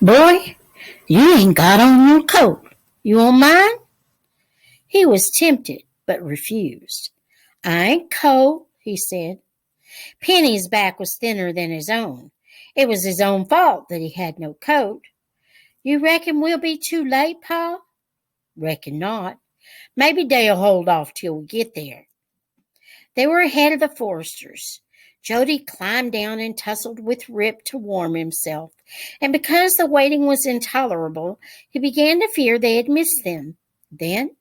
Boy, you ain't got on your coat. You want mine? He was tempted, but refused. I ain't cold, he said. Penny's back was thinner than his own. It was his own fault that he had no coat. You reckon we'll be too late, Pa? Reckon not. Maybe they'll hold off till we get there. They were ahead of the Foresters. Jody climbed down and tussled with Rip to warm himself, and because the waiting was intolerable, he began to fear they had missed them. Then,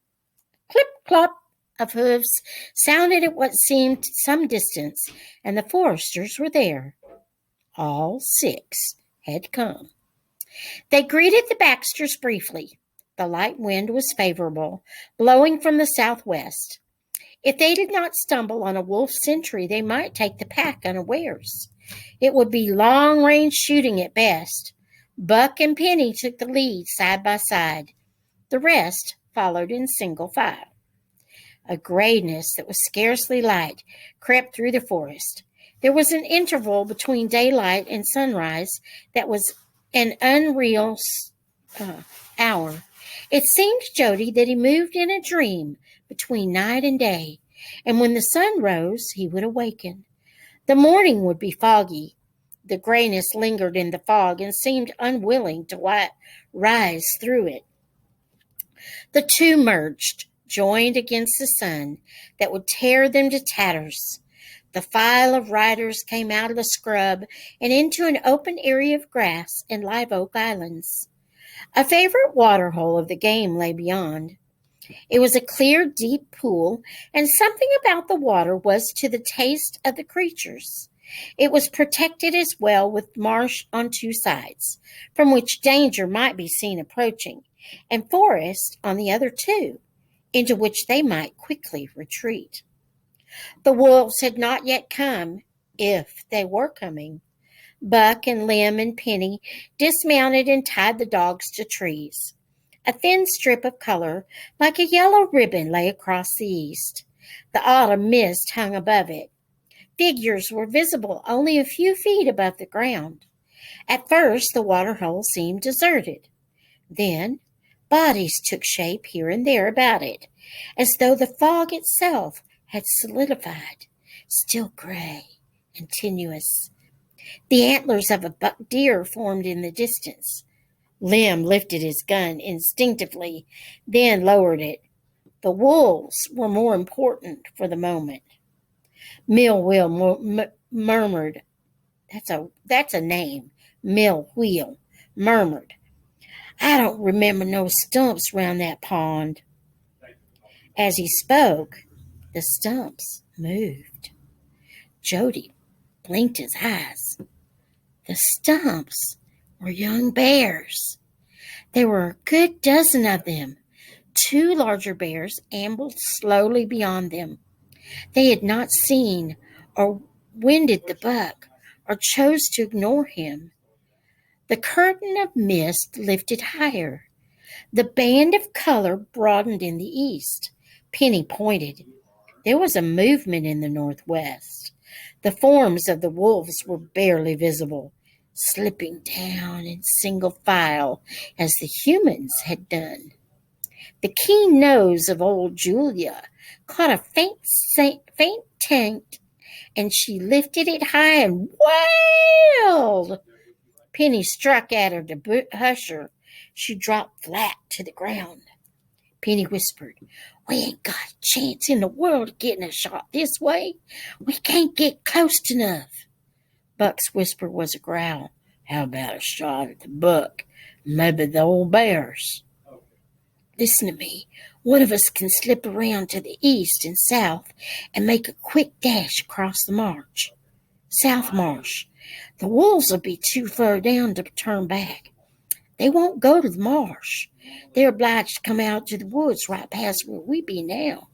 clip-clop of hooves sounded at what seemed some distance, and the Foresters were there. All six had come. They greeted the Baxters briefly. The light wind was favorable, blowing from the southwest. If they did not stumble on a wolf sentry, they might take the pack unawares. It would be long-range shooting at best. Buck and Penny took the lead side by side. The rest followed in single file. A grayness that was scarcely light crept through the forest. There was an interval between daylight and sunrise that was an unreal hour. It seemed to Jody that he moved in a dream between night and day, and when the sun rose, he would awaken. The morning would be foggy. The grayness lingered in the fog and seemed unwilling to rise through it. The two merged, joined against the sun that would tear them to tatters. The file of riders came out of the scrub and into an open area of grass and live oak islands. A favorite waterhole of the game lay beyond. It was a clear, deep pool, and something about the water was to the taste of the creatures. It was protected as well with marsh on two sides, from which danger might be seen approaching, and forest on the other two, into which they might quickly retreat. The wolves had not yet come, if they were coming. Buck and Lim and Penny dismounted and tied the dogs to trees. A thin strip of color, like a yellow ribbon, lay across the east. The autumn mist hung above it. Figures were visible only a few feet above the ground. At first, the waterhole seemed deserted. Then, bodies took shape here and there about it, as though the fog itself had solidified, still gray and tenuous. The antlers of a buck deer formed in the distance. Lim lifted his gun instinctively, then lowered it. The wolves were more important for the moment. Mill Wheel murmured, That's a name, Mill Wheel, murmured, I don't remember no stumps round that pond. As he spoke, the stumps moved. Jody blinked his eyes. The stumps were young bears. There were a good dozen of them. Two larger bears ambled slowly beyond them. They had not seen or winded the buck, or chose to ignore him. The curtain of mist lifted higher. The band of color broadened in the east. Penny pointed. There was a movement in the northwest. The forms of the wolves were barely visible, slipping down in single file as the humans had done. The keen nose of old Julia caught a faint taint, and she lifted it high and wailed. Penny struck at her to hush her. She dropped flat to the ground. Penny whispered, We ain't got a chance in the world of getting a shot this way. We can't get close enough. Buck's whisper was a growl. How about a shot at the buck? Maybe the old bears. Listen to me. One of us can slip around to the east and south and make a quick dash across the marsh. South Marsh. The wolves will be too far down to turn back. They won't go to the marsh. They're obliged to come out to the woods right past where we be now.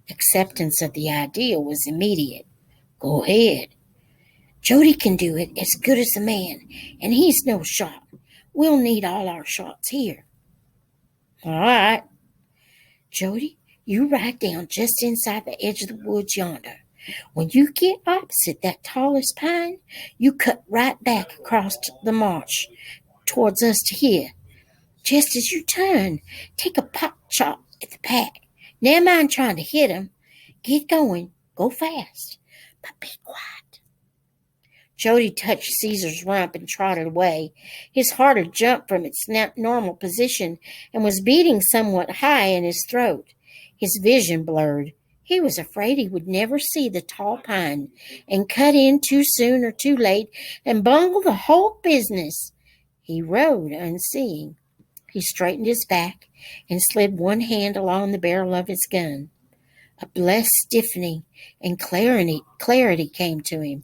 Acceptance of the idea was immediate. Go ahead. Jody can do it as good as a man, and he's no shot. We'll need all our shots here. All right. Jody, you ride down just inside the edge of the woods yonder. When you get opposite that tallest pine, you cut right back across the marsh. towards us to hear. Just as you turn, take a pot shot at the pack. Never mind trying to hit 'em. Get going. Go fast. But be quiet. Jody touched Caesar's rump and trotted away. His heart had jumped from its normal position and was beating somewhat high in his throat. His vision blurred. He was afraid he would never see the tall pine and cut in too soon or too late and bungle the whole business. He rode unseeing. He straightened his back and slid one hand along the barrel of his gun. A blessed stiffening and clarity came to him.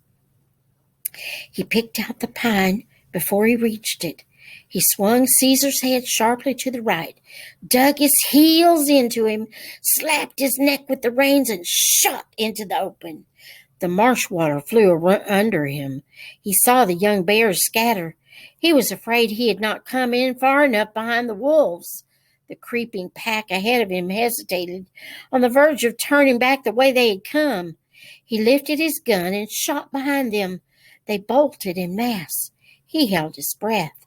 He picked out the pine before he reached it. He swung Caesar's head sharply to the right, dug his heels into him, slapped his neck with the reins, and shot into the open. The marsh water flew under him. He saw the young bears scatter. He was afraid he had not come in far enough behind the wolves. The creeping pack ahead of him hesitated, on the verge of turning back the way they had come. He lifted his gun and shot behind them. They bolted en masse. He held his breath.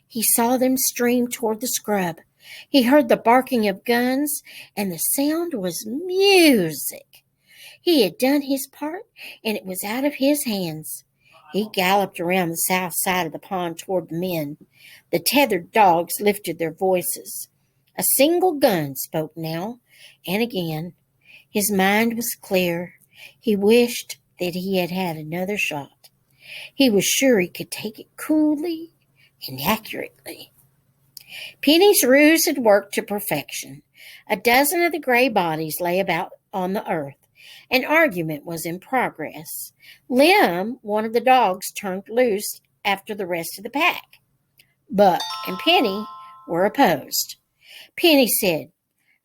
He saw them stream toward the scrub. He heard the barking of guns, and the sound was music. He had done his part, and it was out of his hands. He galloped around the south side of the pond toward the men. The tethered dogs lifted their voices. A single gun spoke now and again. His mind was clear. He wished that he had had another shot. He was sure he could take it coolly and accurately. Penny's ruse had worked to perfection. A dozen of the gray bodies lay about on the earth. An argument was in progress. Lim, one of the dogs, turned loose after the rest of the pack. Buck and Penny were opposed. Penny said,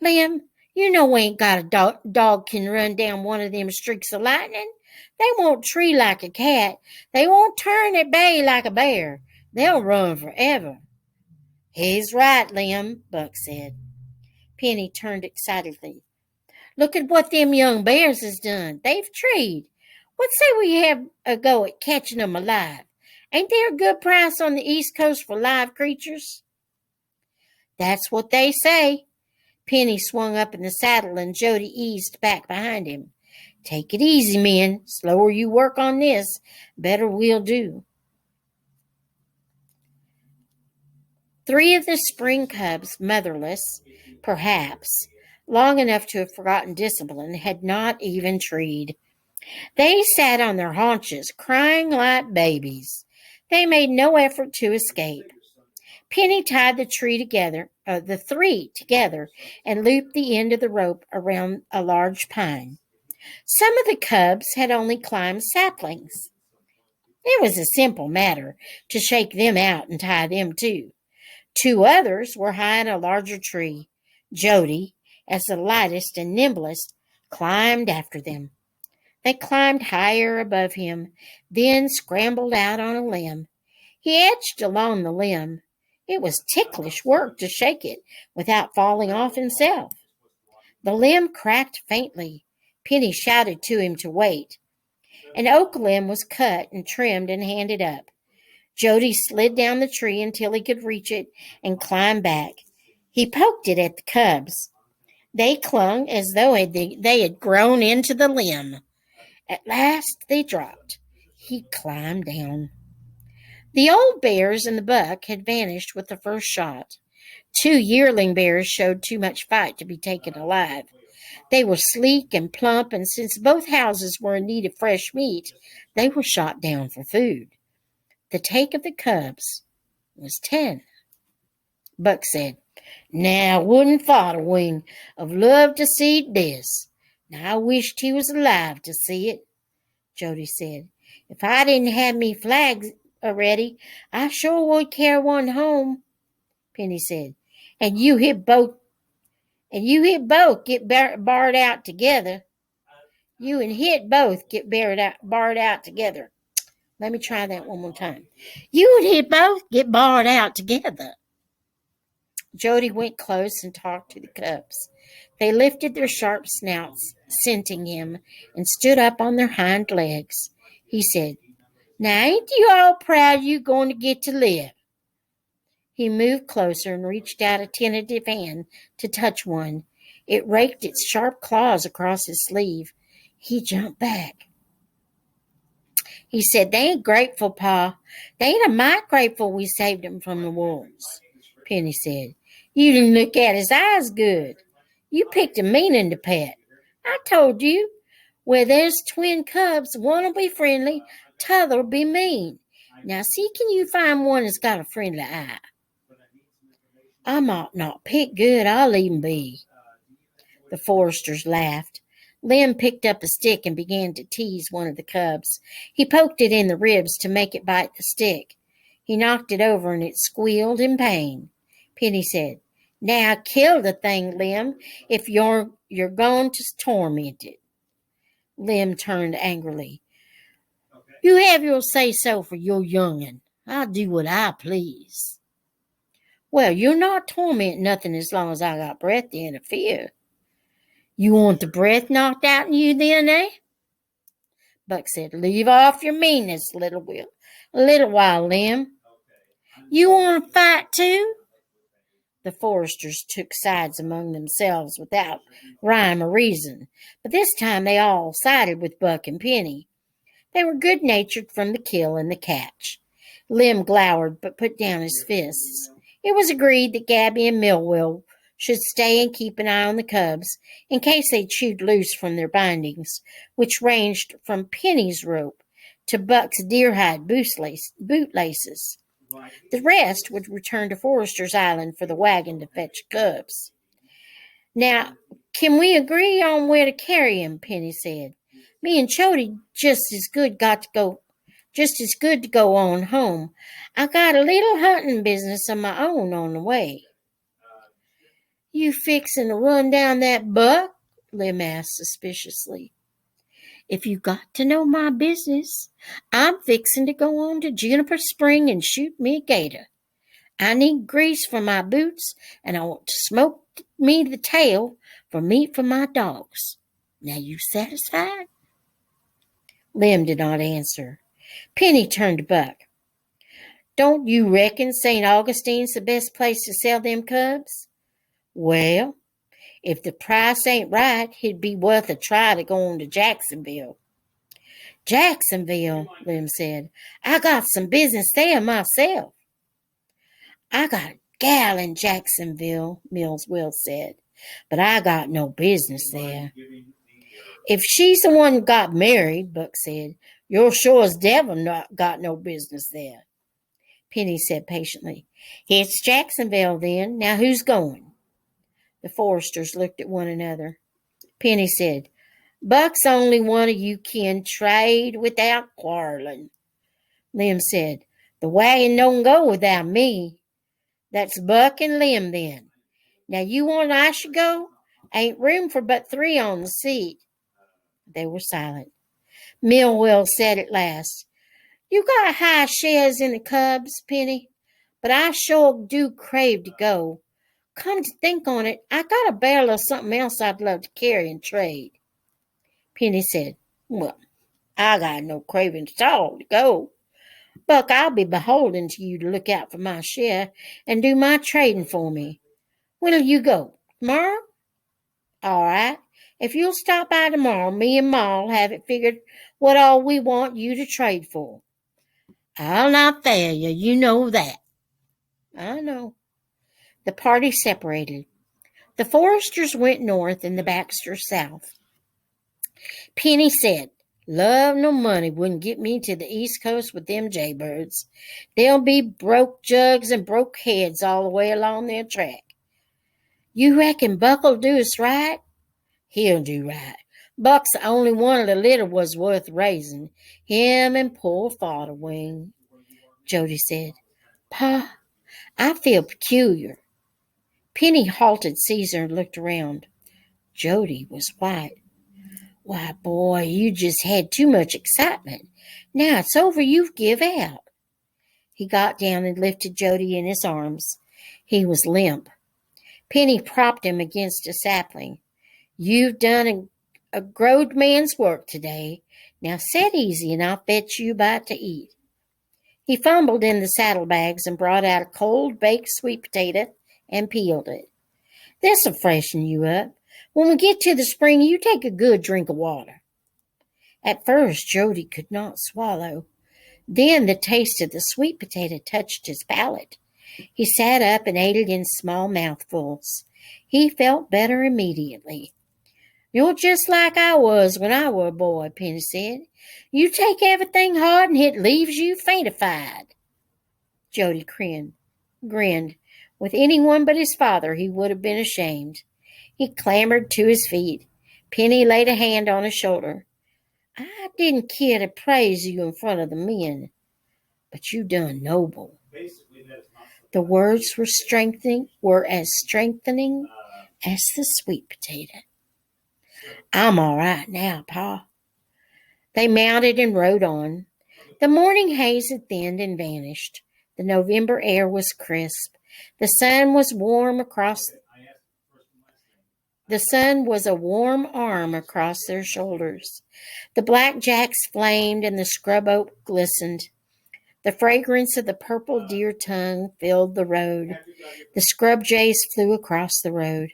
"Lim, you know we ain't got a dog can run down one of them streaks of lightning. They won't tree like a cat. They won't turn at bay like a bear. They'll run forever." "He's right, Lim," Buck said. Penny turned excitedly. "Look at what them young bears has done. They've treed. What say we have a go at catching them alive? Ain't there a good price on the East Coast for live creatures?" "That's what they say." Penny swung up in the saddle and Jody eased back behind him. "Take it easy, men. Slower you work on this, better we'll do." 3 of the spring cubs, motherless, perhaps, long enough to have forgotten discipline, had not even treed. They sat on their haunches, crying like babies. They made no effort to escape. Penny tied the 3 together, and looped the end of the rope around a large pine. Some of the cubs had only climbed saplings. It was a simple matter to shake them out and tie them too. 2 others were high in a larger tree. Jody, as the lightest and nimblest, climbed after them. They climbed higher above him, then scrambled out on a limb. He edged along the limb. It was ticklish work to shake it without falling off himself. The limb cracked faintly. Penny shouted to him to wait. An oak limb was cut and trimmed and handed up. Jody slid down the tree until he could reach it and climb back. He poked it at the cubs. They clung as though they had grown into the limb. At last they dropped. He climbed down. The old bears and the buck had vanished with the first shot. 2 yearling bears showed too much fight to be taken alive. They were sleek and plump, and since both houses were in need of fresh meat, they were shot down for food. The take of the cubs was 10. Buck said, "Now, wouldn't thought a wing of love to see this. Now, I wished he was alive to see it." Jody said, "If I didn't have me flags already, I sure would carry one home." Penny said, And you hit both get barred out together. You and hit both get barred out together." Let me try that one more time. "You and hit both get barred out together." Jody went close and talked to the cubs. They lifted their sharp snouts, scenting him, and stood up on their hind legs. He said, "Now, ain't you all proud you going to get to live?" He moved closer and reached out a tentative hand to touch one. It raked its sharp claws across his sleeve. He jumped back. He said, "They ain't grateful, Pa. They ain't a mite grateful we saved 'em from the wolves." Penny said, "You didn't look at his eyes good. You picked a meaning to pet. I told you, where there's twin cubs, one'll be friendly, t'other'll be mean. Now see, can you find one that's got a friendly eye?" "I might not pick good. I'll leave 'em be." The foresters laughed. Lem picked up a stick and began to tease one of the cubs. He poked it in the ribs to make it bite the stick. He knocked it over and it squealed in pain. Penny said, "Now kill the thing, Lem, if you're going to torment it." Lem turned angrily. "You have your say-so for your young'un. I'll do what I please." "Well, you're not tormenting nothing as long as I got breath to interfere." "You want the breath knocked out in you then, eh?" Buck said, "Leave off your meanness a little while, Lem." "You want to fight too?" The foresters took sides among themselves without rhyme or reason, but this time they all sided with Buck and Penny. They were good-natured from the kill and the catch. Lem glowered but put down his fists. It was agreed that Gabby and Millwell should stay and keep an eye on the cubs in case they chewed loose from their bindings, which ranged from Penny's rope to Buck's deer-hide bootlaces. The rest would return to Forester's Island for the wagon to fetch cubs. "Now, can we agree on where to carry him?" Penny said. "Me and Jody just as good to go on home. I got a little hunting business of my own on the way." "You fixin' to run down that buck?" Lem asked suspiciously. "If you got to know my business, I'm fixin' to go on to Juniper Spring and shoot me a gator. I need grease for my boots, and I want to smoke me the tail for meat for my dogs. Now you satisfied?" Lem did not answer. Penny turned to Buck. "Don't you reckon St. Augustine's the best place to sell them cubs?" "Well, if the price ain't right, it'd be worth a try to go on to Jacksonville." "Jacksonville," Lem said. "I got some business there myself." "I got a gal in Jacksonville," Millswell said, "but I got no business there." "If she's the one who got married," Buck said, "you're sure as devil not got no business there." Penny said patiently, "It's Jacksonville then. Now who's going?" The foresters looked at one another. Penny said, "Buck's only one of you can trade without quarreling." Lem said, "The wagon don't go without me." "That's Buck and Lem then. Now you want I should go? Ain't room for but 3 on the seat." They were silent. Millwell said at last, "You got high shares in the cubs, Penny, but I sure do crave to go. Come to think on it, I got a barrel of something else I'd love to carry and trade." Penny said, "Well, I got no craving at all to go. Buck, I'll be beholden to you to look out for my share and do my trading for me. When'll you go? Tomorrow?" "All right. If you'll stop by tomorrow, me and Ma'll have it figured what all we want you to trade for." "I'll not fail you, you know that." "I know." The party separated. The Foresters went north and the Baxters south. Penny said, "Love nor money wouldn't get me to the East Coast with them jaybirds. There'll be broke jugs and broke heads all the way along their track." "You reckon Buck'll do us right?" "He'll do right. Buck's the only one of the litter was worth raising. Him and poor Father Wing." Jody said, "Pa, I feel peculiar." Penny halted Caesar and looked around. Jody was white. "Why, boy, you just had too much excitement. Now it's over, you've give out." He got down and lifted Jody in his arms. He was limp. Penny propped him against a sapling. "You've done a growed man's work today. Now set easy and I'll fetch you a bite to eat." He fumbled in the saddlebags and brought out a cold baked sweet potato and peeled it. "This'll freshen you up. When we get to the spring, you take a good drink of water." At first, Jody could not swallow. Then the taste of the sweet potato touched his palate. He sat up and ate it in small mouthfuls. He felt better immediately. "You're just like I was when I was a boy," Penny said. "You take everything hard and it leaves you faintified." Jody grinned. With anyone but his father, he would have been ashamed. He clambered to his feet. Penny laid a hand on his shoulder. "I didn't care to praise you in front of the men, but you done noble." The words were as strengthening as the sweet potato. "I'm all right now, Pa." They mounted and rode on. The morning haze had thinned and vanished. The November air was crisp. The sun was a warm arm across their shoulders. The blackjacks flamed and the scrub oak glistened. The fragrance of the purple deer tongue filled the road. The scrub jays flew across the road.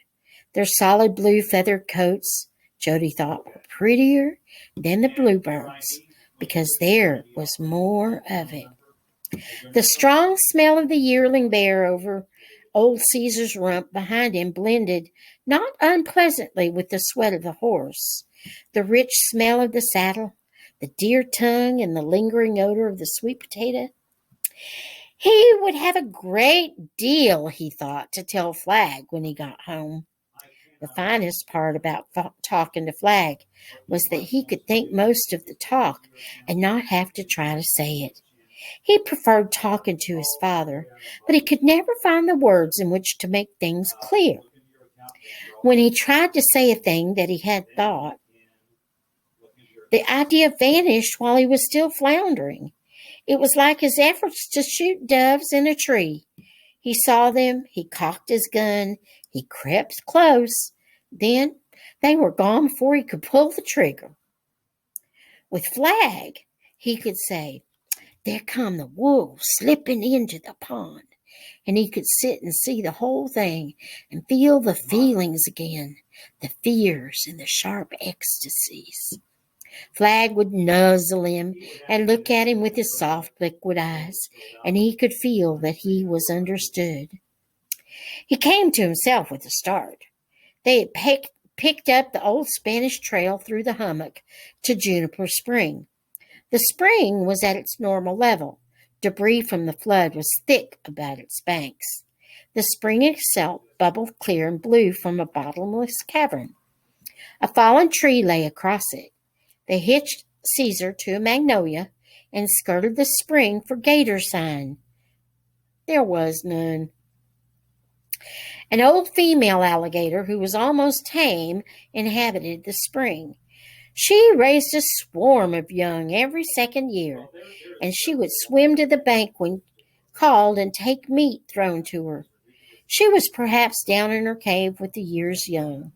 Their solid blue feathered coats, Jody thought, were prettier than the bluebirds because there was more of it. The strong smell of the yearling bear over old Caesar's rump behind him blended not unpleasantly with the sweat of the horse. The rich smell of the saddle, the deer tongue, and the lingering odor of the sweet potato. He would have a great deal, he thought, to tell Flag when he got home. The finest part about talking to Flag was that he could think most of the talk and not have to try to say it. He preferred talking to his father, but he could never find the words in which to make things clear. When he tried to say a thing that he had thought, the idea vanished while he was still floundering. It was like his efforts to shoot doves in a tree. He saw them, he cocked his gun, he crept close. Then they were gone before he could pull the trigger. With Flag, he could say, "There come the wolves slipping into the pond," and he could sit and see the whole thing and feel the feelings again, the fears and the sharp ecstasies. Flag would nuzzle him and look at him with his soft liquid eyes, and he could feel that he was understood. He came to himself with a start. They had picked up the old Spanish trail through the hummock to Juniper Spring. The spring was at its normal level. Debris from the flood was thick about its banks. The spring itself bubbled clear and blue from a bottomless cavern. A fallen tree lay across it. They hitched Caesar to a magnolia and skirted the spring for gator sign. There was none. An old female alligator who was almost tame inhabited the spring. She raised a swarm of young every second year, and she would swim to the bank when called and take meat thrown to her. She was perhaps down in her cave with the year's young.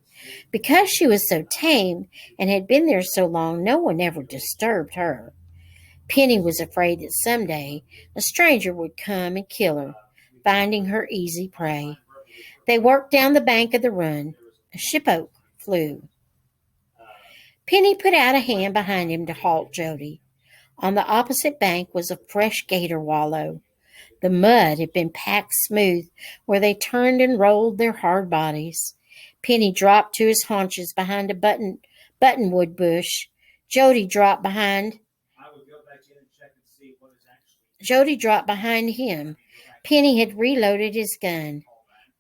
Because she was so tame and had been there so long, no one ever disturbed her. Penny was afraid that someday a stranger would come and kill her, finding her easy prey. They worked down the bank of the run. A shipoke flew. Penny put out a hand behind him to halt Jody. On the opposite bank was a fresh gator wallow. The mud had been packed smooth where they turned and rolled their hard bodies. Penny dropped to his haunches behind a buttonwood bush. Jody dropped behind him. Penny had reloaded his gun.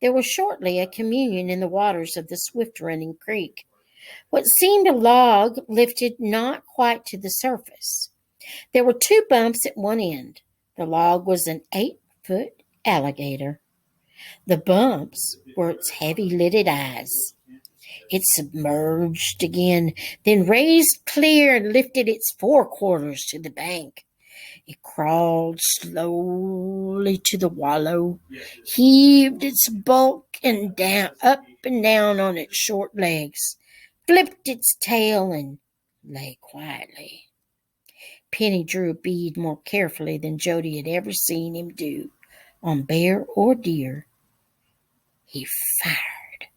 There was shortly a communion in the waters of the swift-running creek. What seemed a log lifted not quite to the surface. There were 2 bumps at one end. The log was an 8-foot alligator. The bumps were its heavy-lidded eyes. It submerged again, then raised clear and lifted its forequarters to the bank. It crawled slowly to the wallow, heaved its bulk and up and down on its short legs, flipped its tail, and lay quietly. Penny drew a bead more carefully than Jody had ever seen him do on bear or deer. He fired.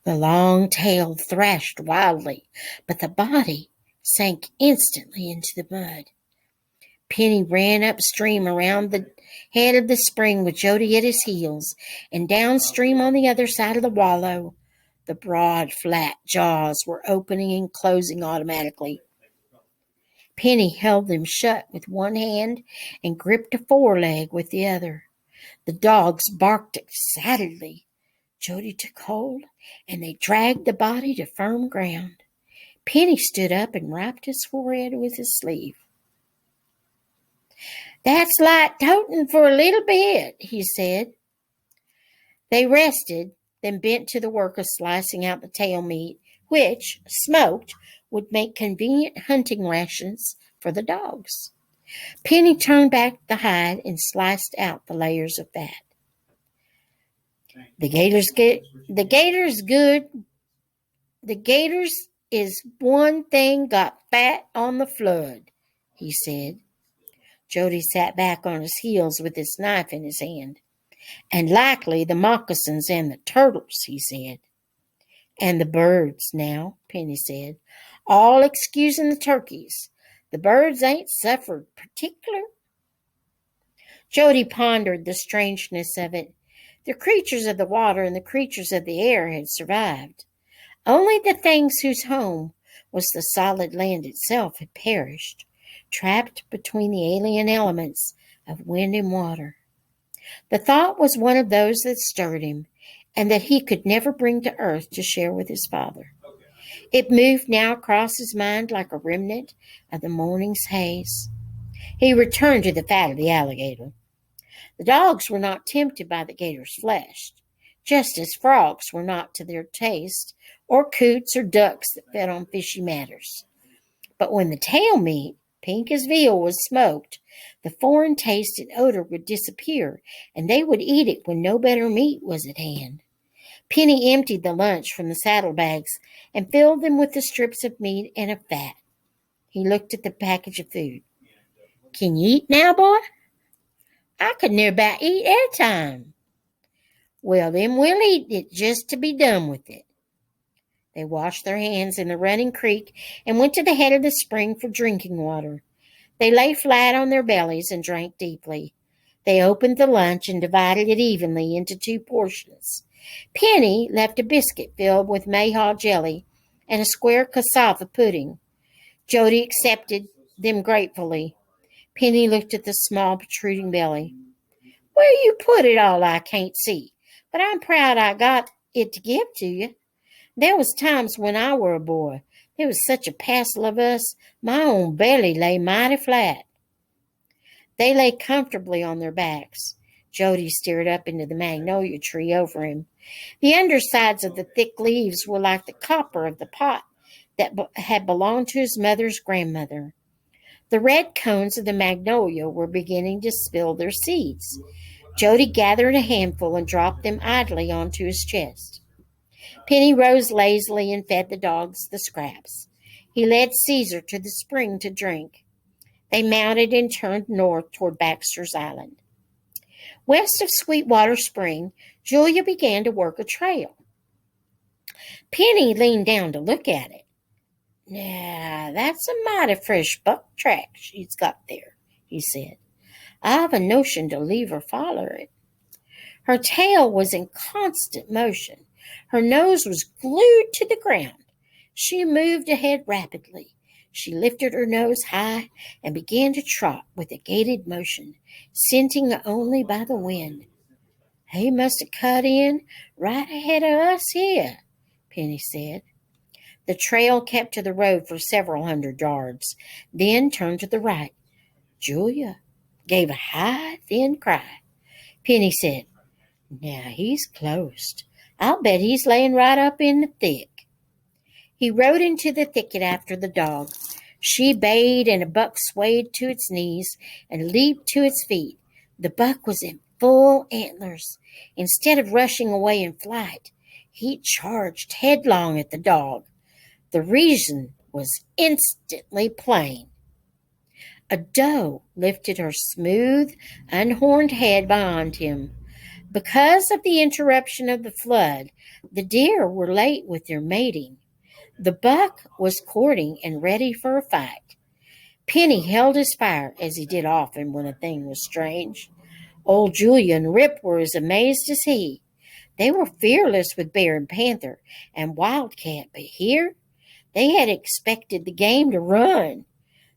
The long tail thrashed wildly, but the body sank instantly into the mud. Penny ran upstream around the head of the spring with Jody at his heels, and downstream on the other side of the wallow. The broad, flat jaws were opening and closing automatically. Penny held them shut with one hand and gripped a foreleg with the other. The dogs barked excitedly. Jody took hold, and they dragged the body to firm ground. Penny stood up and wiped his forehead with his sleeve. "That's like toting for a little bit," he said. They rested, then bent to the work of slicing out the tail meat, which, smoked, would make convenient hunting rations for the dogs. Penny turned back the hide and sliced out the layers of fat. The gators is one thing got fat on the flood," he said. Jody sat back on his heels with his knife in his hand. "And likely the moccasins and the turtles," he said. "And the birds now," Penny said, "all excusing the turkeys. The birds ain't suffered particular." Jody pondered the strangeness of it. The creatures of the water and the creatures of the air had survived. Only the things whose home was the solid land itself had perished, trapped between the alien elements of wind and water. The thought was one of those that stirred him, and that he could never bring to earth to share with his father. It moved now across his mind like a remnant of the morning's haze. He returned to the fat of the alligator. The dogs were not tempted by the gator's flesh, just as frogs were not to their taste, or coots or ducks that fed on fishy matters. But when the tail meat, pink as veal, was smoked, the foreign taste and odor would disappear, and they would eat it when no better meat was at hand. Penny emptied the lunch from the saddlebags and filled them with the strips of meat and of fat. He looked at the package of food. "Can you eat now, boy?" "I could near about eat every time." "Well, then we'll eat it just to be done with it." They washed their hands in the running creek and went to the head of the spring for drinking water. They lay flat on their bellies and drank deeply. They opened the lunch and divided it evenly into 2 portions. Penny left a biscuit filled with mayhaw jelly and a square cassava pudding. Jody accepted them gratefully. Penny looked at the small protruding belly. "Where you put it all I can't see, but I'm proud I got it to give to you. There was times when I were a boy. There was such a passel of us, my own belly lay mighty flat." They lay comfortably on their backs. Jody stared up into the magnolia tree over him. The undersides of the thick leaves were like the copper of the pot that had belonged to his mother's grandmother. The red cones of the magnolia were beginning to spill their seeds. Jody gathered a handful and dropped them idly onto his chest. Penny rose lazily and fed the dogs the scraps. He led Caesar to the spring to drink. They mounted and turned north toward Baxter's Island. West of Sweetwater Spring, Julia began to work a trail. Penny leaned down to look at it. "Now, that's a mighty fresh buck track she's got there," he said. "I've a notion to leave her follow it." Her tail was in constant motion. Her nose was glued to the ground. She moved ahead rapidly. She lifted her nose high and began to trot with a gaited motion, scenting only by the wind. "He must have cut in right ahead of us here," Penny said. The trail kept to the road for several hundred yards, then turned to the right. Julia gave a high, thin cry. Penny said, "Now he's close. I'll bet he's laying right up in the thick." He rode into the thicket after the dog. She bayed, and a buck swayed to its knees and leaped to its feet. The buck was in full antlers. Instead of rushing away in flight, he charged headlong at the dog. The reason was instantly plain. A doe lifted her smooth, unhorned head behind him. Because of the interruption of the flood, the deer were late with their mating. The buck was courting and ready for a fight. Penny held his fire, as he did often when a thing was strange. Old Julia and Rip were as amazed as he. They were fearless with bear and panther and wildcat, but here they had expected the game to run.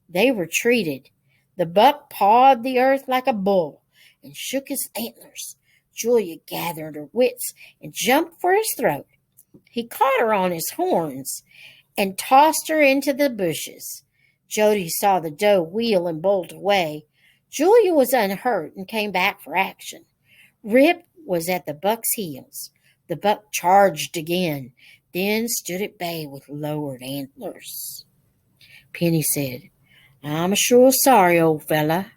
They retreated. The buck pawed the earth like a bull and shook his antlers. Julia gathered her wits and jumped for his throat. He caught her on his horns and tossed her into the bushes. Jody saw the doe wheel and bolt away. Julia was unhurt and came back for action. Rip was at the buck's heels. The buck charged again, then stood at bay with lowered antlers. Penny said, "I'm sure sorry, old fella,"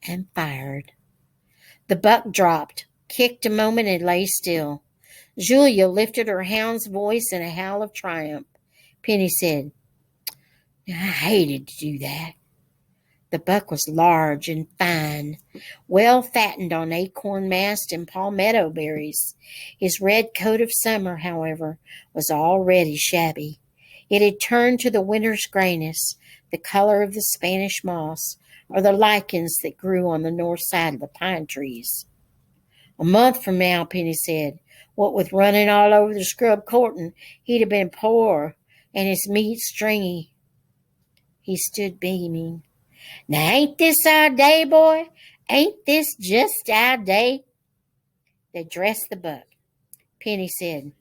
and fired. The buck dropped, kicked a moment, and lay still. Julia lifted her hound's voice in a howl of triumph. Penny said, "I hated to do that." The buck was large and fine, well fattened on acorn mast and palmetto berries. His red coat of summer, however, was already shabby. It had turned to the winter's grayness, the color of the Spanish moss, or the lichens that grew on the north side of the pine trees. "A month from now," Penny said, "what with running all over the scrub courting, he'd have been poor and his meat stringy." He stood beaming. "Now ain't this our day, boy? Ain't this just our day?" They dressed the buck. Penny said,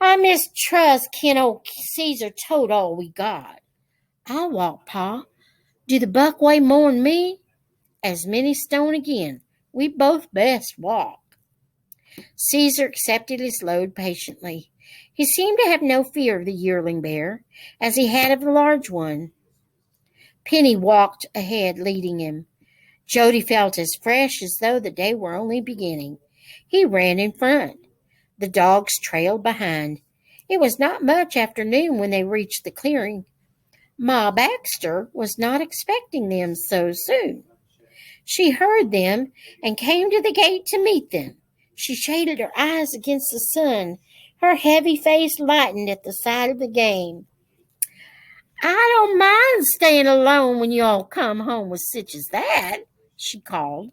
"I mistrust kin old Caesar tote all we got." "I'll walk, Pa. Do the buck weigh more'n me?" "As many stone again. We both best walk." Caesar accepted his load patiently. He seemed to have no fear of the yearling bear, as he had of the large one. Penny walked ahead, leading him. Jody felt as fresh as though the day were only beginning. He ran in front. The dogs trailed behind. It was not much after noon when they reached the clearing. Ma Baxter was not expecting them so soon. She heard them and came to the gate to meet them. She shaded her eyes against the sun. Her heavy face lightened at the sight of the game. "I don't mind staying alone when you all come home with such as that," she called.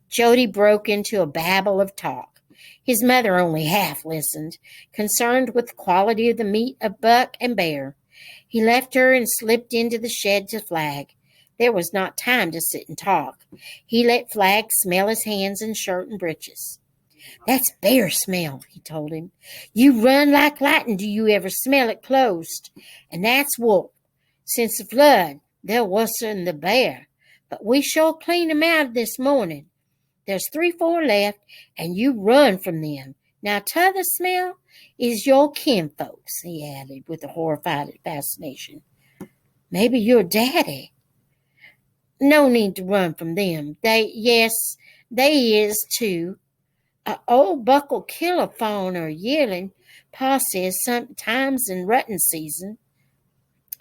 Jody broke into a babble of talk. His mother only half listened, concerned with the quality of the meat of buck and bear. He left her and slipped into the shed to Flag. There was not time to sit and talk. He let Flag smell his hands and shirt and breeches. "That's bear smell," he told him. "You run like lightning do you ever smell it closed. And that's wolf. Since the flood, they're worser'n the bear. But we sure cleaned 'em out this morning. There's 3-4 left, and you run from them. Now, t'other smell is your kinfolks," he added with a horrified fascination. "Maybe your daddy." "No need to run from them. Yes, they is, too. A old buck'll kill a fawn or a yearling, Pa says, sometimes in rutting season.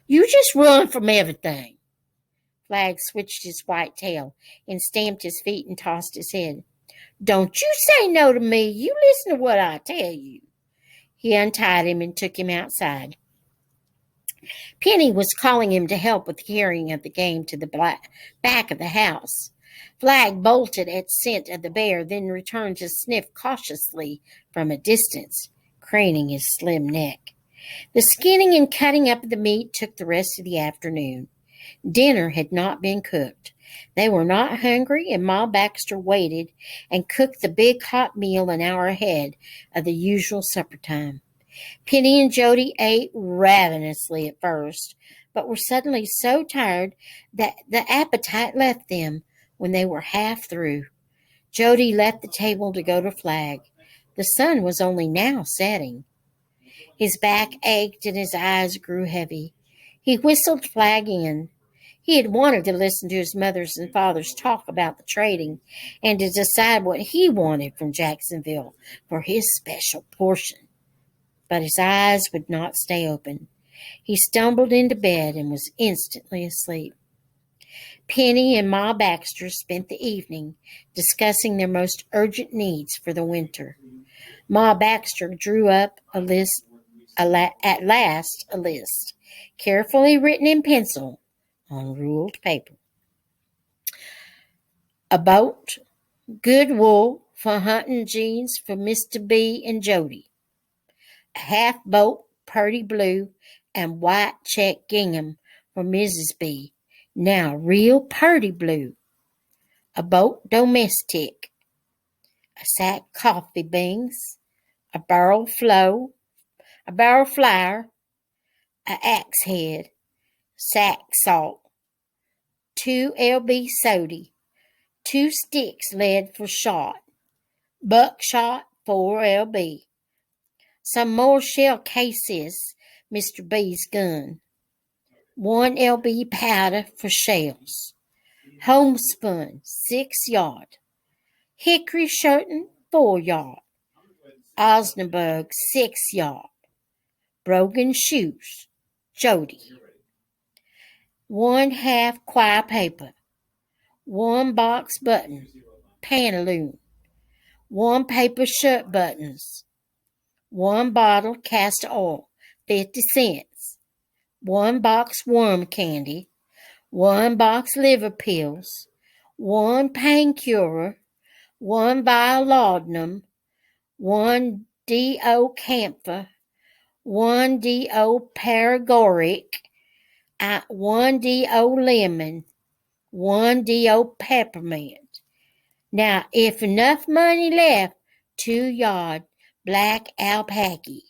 You just run from everything." Flag switched his white tail and stamped his feet and tossed his head. "Don't you say no to me. You listen to what I tell you." He untied him and took him outside. Penny was calling him to help with the carrying of the game to the back of the house. Flag bolted at scent of the bear, then returned to sniff cautiously from a distance, craning his slim neck. The skinning and cutting up of the meat took the rest of the afternoon. Dinner had not been cooked. They were not hungry, and Ma Baxter waited and cooked the big hot meal an hour ahead of the usual supper time. Penny and Jody ate ravenously at first, but were suddenly so tired that the appetite left them when they were half through. Jody left the table to go to Flag. The sun was only now setting. His back ached and his eyes grew heavy. He whistled Flag in. He had wanted to listen to his mother's and father's talk about the trading and to decide what he wanted from Jacksonville for his special portion. But his eyes would not stay open. He stumbled into bed and was instantly asleep. Penny and Ma Baxter spent the evening discussing their most urgent needs for the winter. Ma Baxter drew up a list, at last a list, carefully written in pencil on ruled paper. A boat, good wool for hunting jeans for Mr. B and Jody. A half boat, purdy blue and white check gingham for Mrs. B, now real purdy blue. A boat domestic, a sack coffee beans, a barrel flour, a axe head, sack salt, 2 LB sody, 2 sticks lead for shot, buckshot 4 LB, some more shell cases, Mr. B's gun, 1 LB powder for shells, homespun 6 yard, hickory shirting 4 yard, Osnaburg 6 yard, brogan shoes, Jody, 1/2 quire paper, 1 box button, pantaloon, 1 paper shirt buttons, 1 bottle castor oil, 50 cents, 1 box worm candy, 1 box liver pills, 1 pain curer, 1 vial laudanum, 1 D.O. camphor, 1 D.O. paregoric, 1 D.O. lemon, 1 D.O. peppermint. Now, if enough money left, 2 yard black alpaca.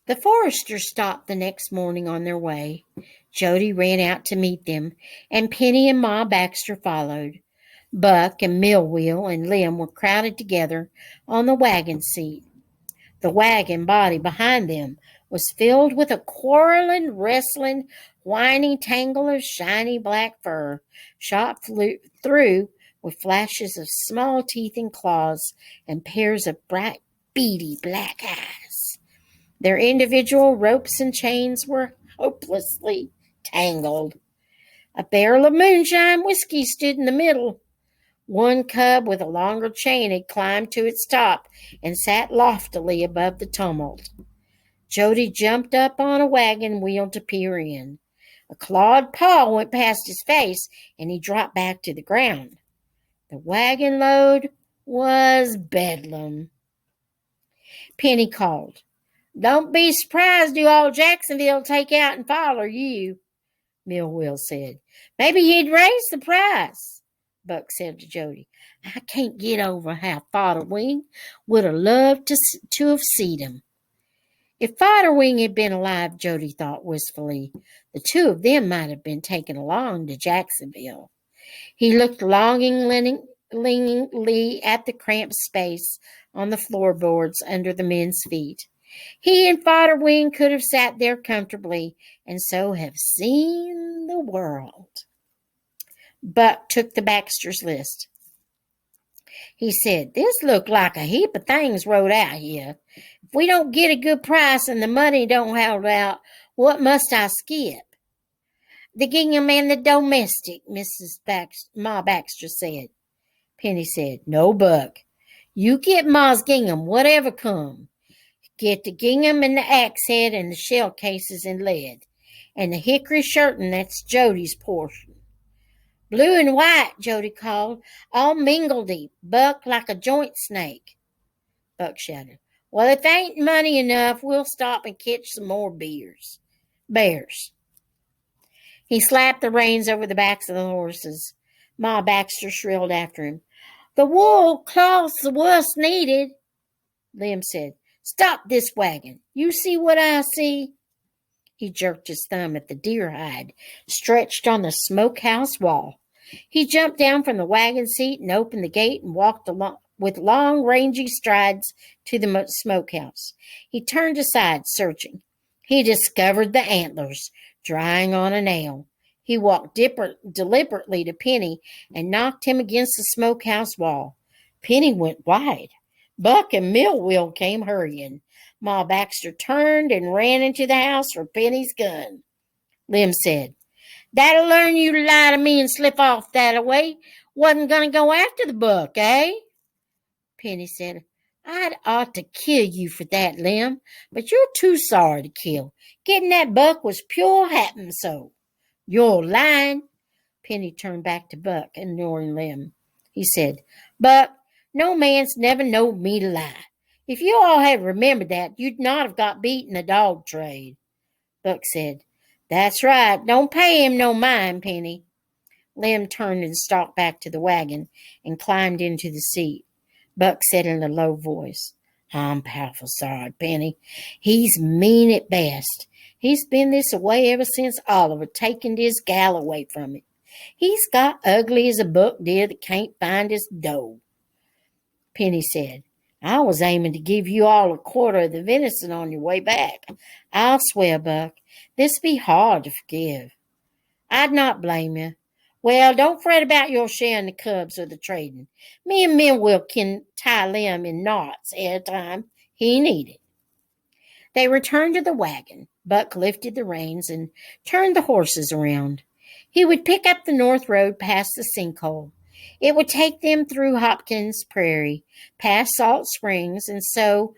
The Foresters stopped the next morning on their way. Jody ran out to meet them, and Penny and Ma Baxter followed. Buck and Millwheel and Lem were crowded together on the wagon seat. The wagon body behind them was filled with a quarreling, wrestling, whining tangle of shiny black fur, shot through with flashes of small teeth and claws and pairs of bright, beady black eyes. Their individual ropes and chains were hopelessly tangled. A barrel of moonshine whiskey stood in the middle. 1 cub with a longer chain had climbed to its top and sat loftily above the tumult. Jody jumped up on a wagon wheel to peer in. A clawed paw went past his face, and he dropped back to the ground. The wagon load was bedlam. Penny called, "Don't be surprised do all Jacksonville take out and follow you," Millwheel said. "Maybe he'd raise the price," Buck said to Jody. "I can't get over how Fodderwing would have loved to have seen him." If Fodderwing had been alive, Jody thought wistfully, the 2 of them might have been taken along to Jacksonville. He looked longingly at the cramped space on the floorboards under the men's feet. He and Fodderwing could have sat there comfortably and so have seen the world. Buck took the Baxter's list. He said, "This looked like a heap of things rode out here. If we don't get a good price and the money don't hold out, what must I skip?" "The gingham and the domestic," Ma Baxter said. Penny said, "No, Buck. You get Ma's gingham, whatever come. Get the gingham and the axe head and the shell cases and lead. And the hickory shirting, that's Jody's portion." "Blue and white," Jody called, "all mingledy, Buck, like a joint snake." Buck shouted, "Well, if ain't money enough, we'll stop and catch some more bears." He slapped the reins over the backs of the horses. Ma Baxter shrilled after him, "The wool cloth's the worst needed." Lem said, "Stop this wagon. You see what I see?" He jerked his thumb at the deer hide stretched on the smokehouse wall. He jumped down from the wagon seat and opened the gate and walked along with long, rangy strides to the smokehouse. He turned aside, searching. He discovered the antlers drying on a nail. He walked deliberately to Penny and knocked him against the smokehouse wall. Penny went white. Buck and Millwheel came hurrying. Ma Baxter turned and ran into the house for Penny's gun. Lem said. That'll learn you to lie to me and slip off that way. Wasn't going to go after the buck, eh? Penny said, I'd ought to kill you for that, Lem, but you're too sorry to kill. Getting that buck was pure happen so. You're lying. Penny turned back to Buck, ignoring Lem. He said, Buck, no man's never knowed me to lie. If you all had remembered that, you'd not have got beat in the dog trade. Buck said, That's right. Don't pay him no mind, Penny. Lem turned and stalked back to the wagon and climbed into the seat. Buck said in a low voice, I'm powerful sorry, Penny. He's mean at best. He's been this way ever since Oliver taken his gal away from him. He's got ugly as a buck deer that can't find his doe. Penny said, I was aiming to give you all a quarter of the venison on your way back. I'll swear, Buck, this be hard to forgive. I'd not blame you. Well, don't fret about your share in the cubs or the trading. Me and Minwill can tie Lem in knots at a time he needed. They returned to the wagon. Buck lifted the reins and turned the horses around. He would pick up the north road past the sinkhole. It would take them through Hopkins Prairie, past Salt Springs, and so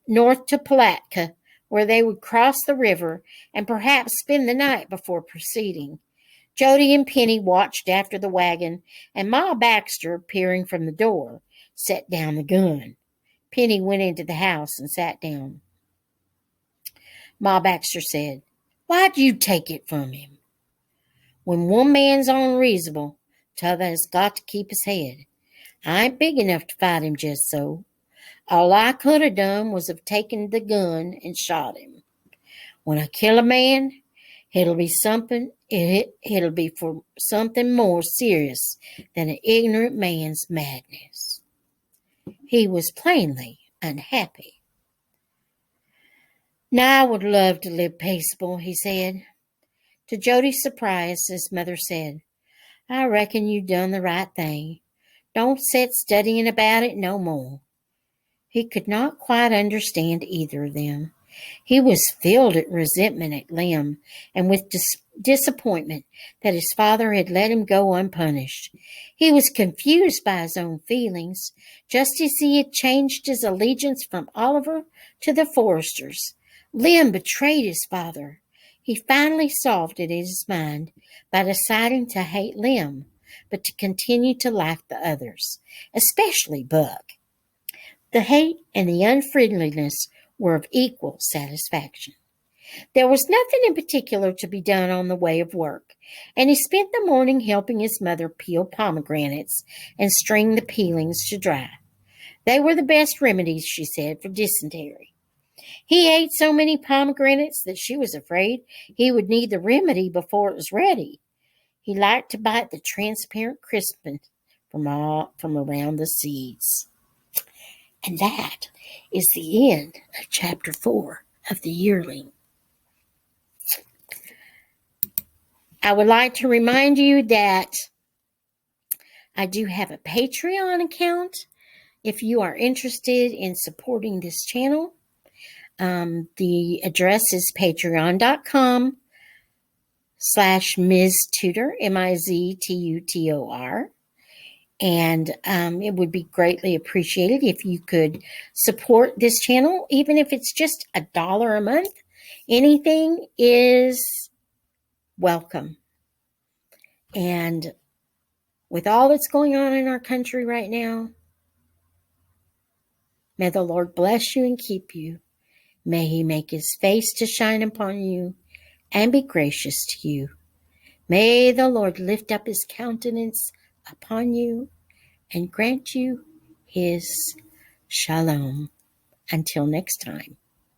north to Palatka, where they would cross the river and perhaps spend the night before proceeding. Jody and Penny watched after the wagon, and Ma Baxter, peering from the door, set down the gun. Penny went into the house and sat down. Ma Baxter said, Why'd you take it from him? When one man's unreasonable, t'other has got to keep his head. I ain't big enough to fight him just so. All I could have done was have taken the gun and shot him. When I kill a man, it'll be for something more serious than an ignorant man's madness. He was plainly unhappy. Now I would love to live peaceable, he said. To Jody's surprise, his mother said, I reckon you done the right thing. Don't sit studying about it no more. He could not quite understand either of them. He was filled with resentment at Lem and with disappointment that his father had let him go unpunished. He was confused by his own feelings, just as he had changed his allegiance from Oliver to the Foresters. Lem betrayed his father. He finally solved it in his mind by deciding to hate Lem, but to continue to like the others, especially Buck. The hate and the unfriendliness were of equal satisfaction. There was nothing in particular to be done on the way of work, and he spent the morning helping his mother peel pomegranates and string the peelings to dry. They were the best remedies, she said, for dysentery. He ate so many pomegranates that she was afraid he would need the remedy before it was ready. He liked to bite the transparent crispness from around the seeds. And that is the end of Chapter 4 of The Yearling. I would like to remind you that I do have a Patreon account if you are interested in supporting this channel. The address is patreon.com/Ms. Tudor, MIZTUTOR. And it would be greatly appreciated if you could support this channel, even if it's just $1 a month. Anything is welcome. And with all that's going on in our country right now, may the Lord bless you and keep you. May he make his face to shine upon you and be gracious to you. May the Lord lift up his countenance upon you and grant you his shalom. Until next time.